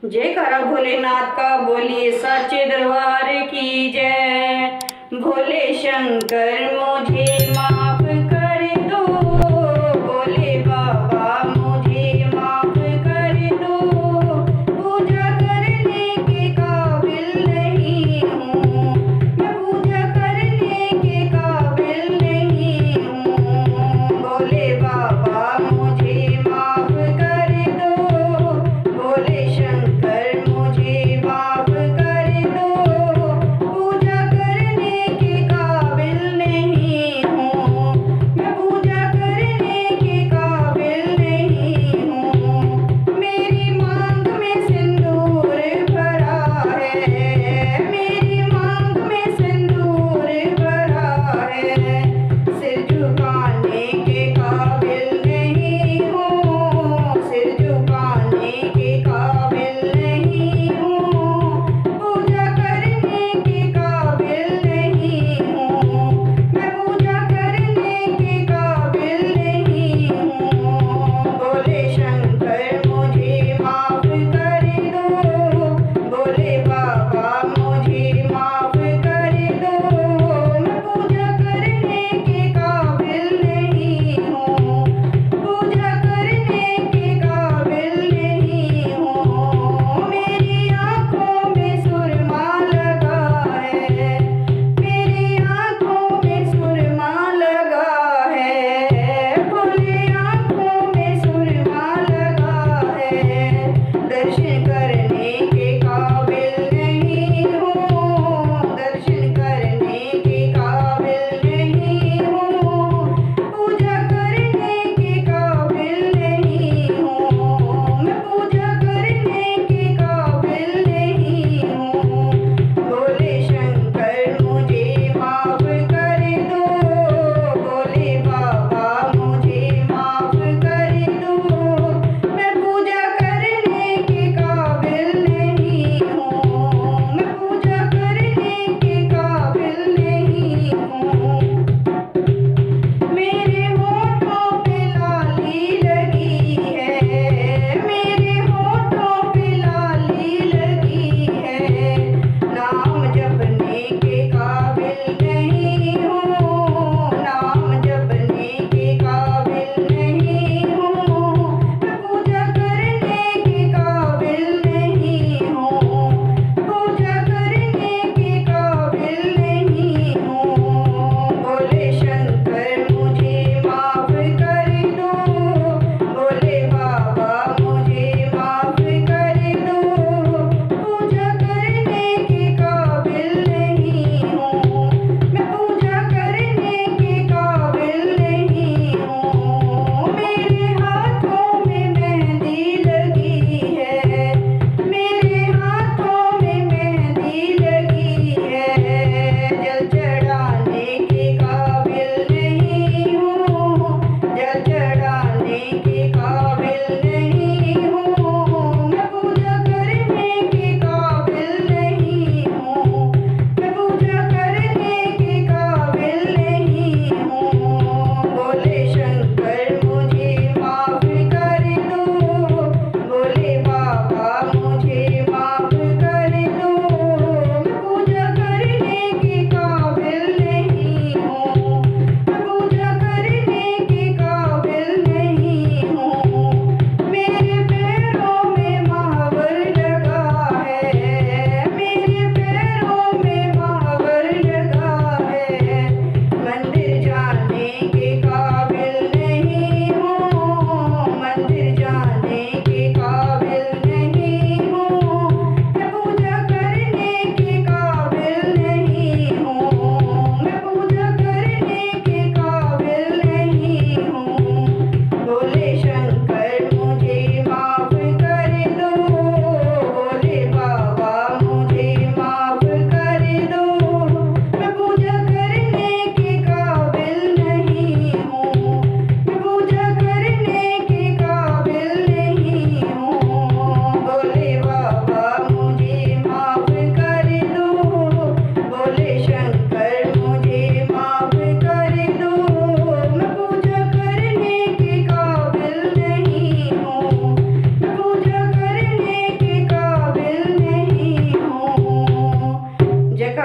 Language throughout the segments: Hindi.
जयकारा भोलेनाथ का, बोलिए सच्चे दरबार की जय। भोले शंकर मुझे माफ कर दो, भोले बाबा मुझे माफ कर दो। पूजा करने के काबिल नहीं हूँ, मैं पूजा करने के काबिल नहीं हूँ। भोले बाबा मुझे माफ कर दो, भोले शंकर मुझे माफ कर दो। पूजा करने के काबिल नहीं हूँ,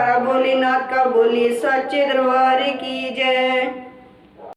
जयकारा भोलेनाथ का, बोलिए सच्चे दरबार की जय।